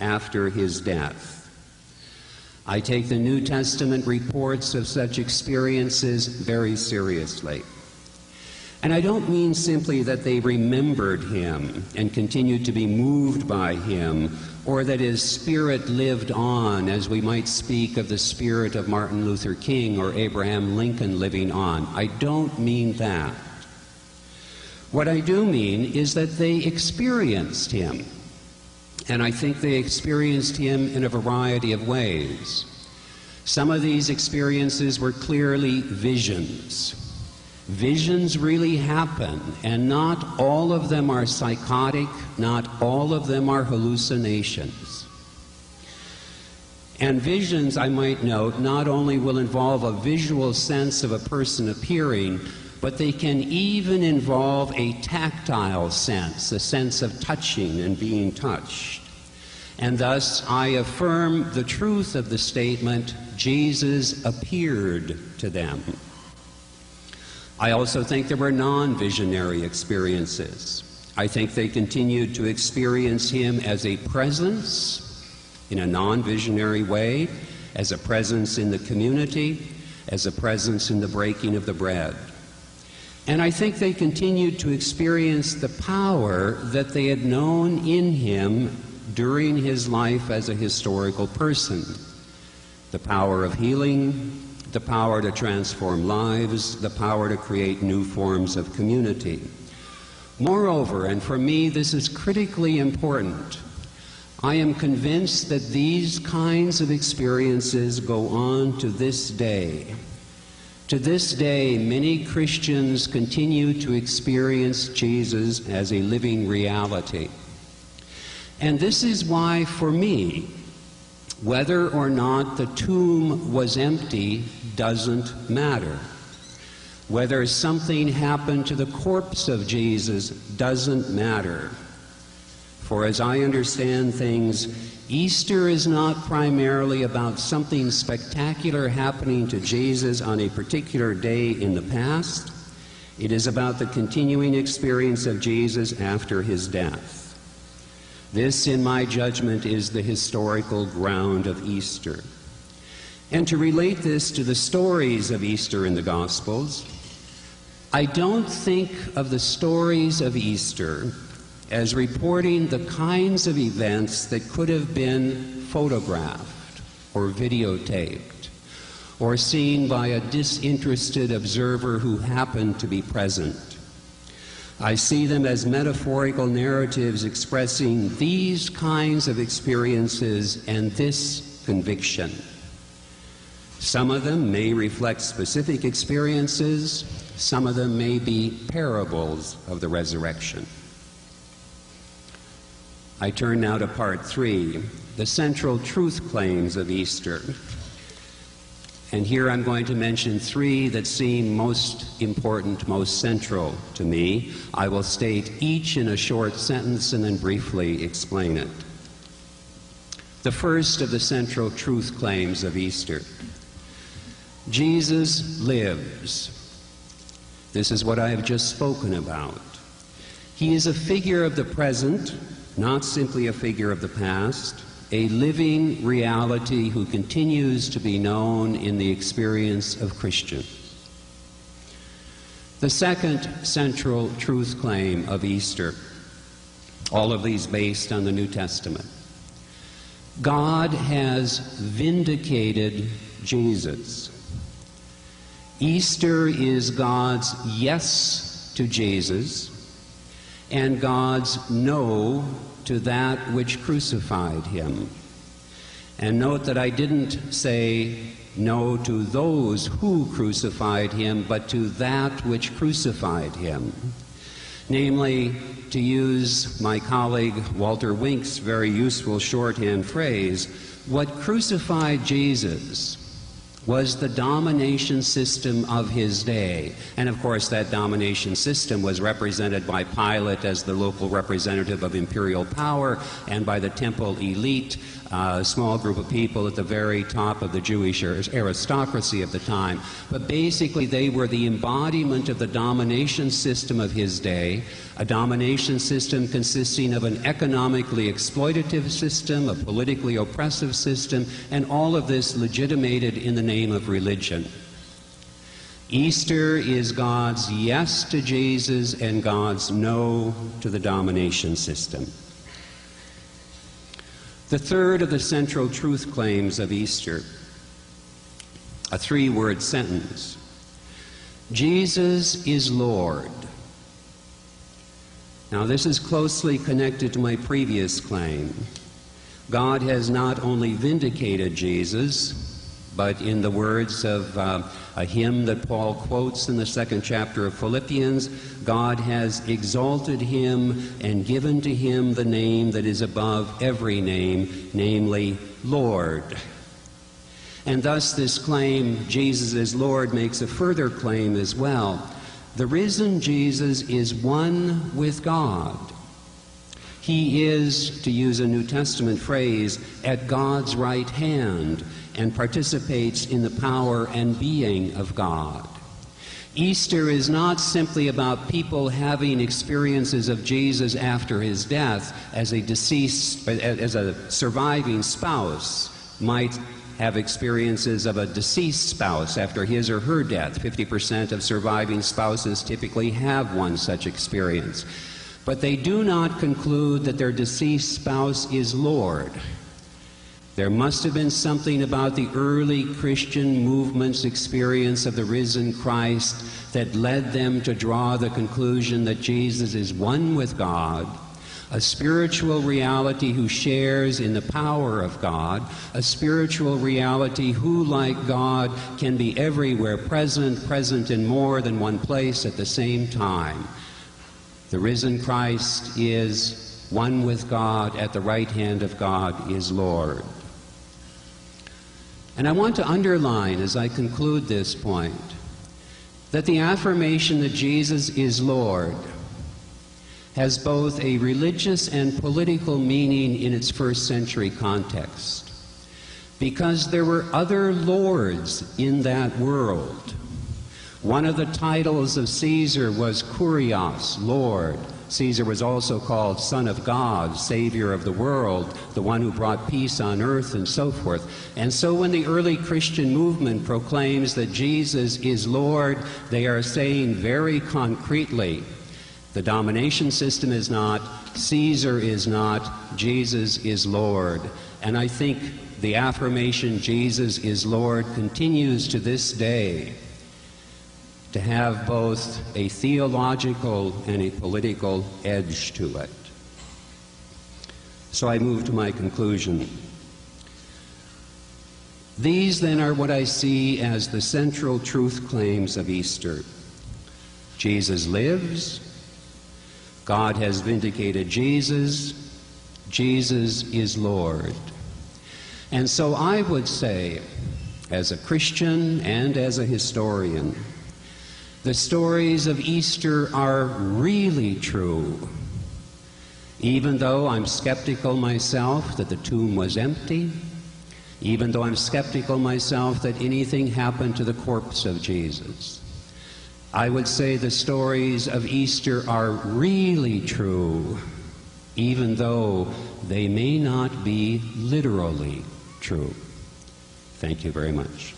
after his death. I take the New Testament reports of such experiences very seriously. And I don't mean simply that they remembered him and continued to be moved by him, or that his spirit lived on, as we might speak of the spirit of Martin Luther King or Abraham Lincoln living on. I don't mean that. What I do mean is that they experienced him. And I think they experienced him in a variety of ways. Some of these experiences were clearly visions. Visions really happen, and not all of them are psychotic, not all of them are hallucinations. And visions, I might note, not only will involve a visual sense of a person appearing, but they can even involve a tactile sense, a sense of touching and being touched. And thus, I affirm the truth of the statement, Jesus appeared to them. I also think there were non-visionary experiences. I think they continued to experience him as a presence in a non-visionary way, as a presence in the community, as a presence in the breaking of the bread. And I think they continued to experience the power that they had known in him during his life as a historical person. The power of healing, the power to transform lives, the power to create new forms of community. Moreover, and for me this is critically important, I am convinced that these kinds of experiences go on to this day. To this day, many Christians continue to experience Jesus as a living reality. And this is why, for me, whether or not the tomb was empty doesn't matter. Whether something happened to the corpse of Jesus doesn't matter. For as I understand things, Easter is not primarily about something spectacular happening to Jesus on a particular day in the past. It is about the continuing experience of Jesus after his death. This, in my judgment, is the historical ground of Easter. And to relate this to the stories of Easter in the Gospels, I don't think of the stories of Easter as reporting the kinds of events that could have been photographed or videotaped or seen by a disinterested observer who happened to be present. I see them as metaphorical narratives expressing these kinds of experiences and this conviction. Some of them may reflect specific experiences, some of them may be parables of the resurrection. I turn now to part 3, the central truth claims of Easter. And here I'm going to mention 3 that seem most important, most central to me. I will state each in a short sentence and then briefly explain it. The first of the central truth claims of Easter. Jesus lives. This is what I have just spoken about. He is a figure of the present, not simply a figure of the past, a living reality who continues to be known in the experience of Christians. The second central truth claim of Easter, all of these based on the New Testament. God has vindicated Jesus. Easter is God's yes to Jesus and God's no to that which crucified him. And note that I didn't say no to those who crucified him, but to that which crucified him. Namely, to use my colleague Walter Wink's very useful shorthand phrase, what crucified Jesus was the domination system of his day. And of course that domination system was represented by Pilate as the local representative of imperial power and by the temple elite, a small group of people at the very top of the Jewish aristocracy of the time. But basically they were the embodiment of the domination system of his day, a domination system consisting of an economically exploitative system, a politically oppressive system, and all of this legitimated in the name of religion. Easter is God's yes to Jesus and God's no to the domination system. The third of the central truth claims of Easter, a three-word sentence. Jesus is Lord. Now, this is closely connected to my previous claim. God has not only vindicated Jesus, but in the words of a hymn that Paul quotes in the 2nd chapter of Philippians, God has exalted him and given to him the name that is above every name, namely Lord. And thus this claim, Jesus is Lord, makes a further claim as well. The risen Jesus is one with God. He is, to use a New Testament phrase, at God's right hand and participates in the power and being of God. Easter is not simply about people having experiences of Jesus after his death as a surviving spouse might have experiences of a deceased spouse after his or her death. 50% of surviving spouses typically have one such experience. But they do not conclude that their deceased spouse is Lord. There must have been something about the early Christian movement's experience of the risen Christ that led them to draw the conclusion that Jesus is one with God, a spiritual reality who shares in the power of God, a spiritual reality who, like God, can be everywhere present in more than one place at the same time. The risen Christ is one with God, at the right hand of God is Lord. And I want to underline, as I conclude this point, that the affirmation that Jesus is Lord has both a religious and political meaning in its first century context, because there were other lords in that world. One of the titles of Caesar was Kurios, Lord. Caesar was also called Son of God, Savior of the world, the one who brought peace on earth, and so forth. And so when the early Christian movement proclaims that Jesus is Lord, they are saying very concretely, the domination system is not, Caesar is not, Jesus is Lord. And I think the affirmation Jesus is Lord continues to this day to have both a theological and a political edge to it. So I move to my conclusion. These then are what I see as the central truth claims of Easter. Jesus lives. God has vindicated Jesus. Jesus is Lord. And so I would say, as a Christian and as a historian, the stories of Easter are really true, even though I'm skeptical myself that the tomb was empty, even though I'm skeptical myself that anything happened to the corpse of Jesus. I would say the stories of Easter are really true, even though they may not be literally true. Thank you very much.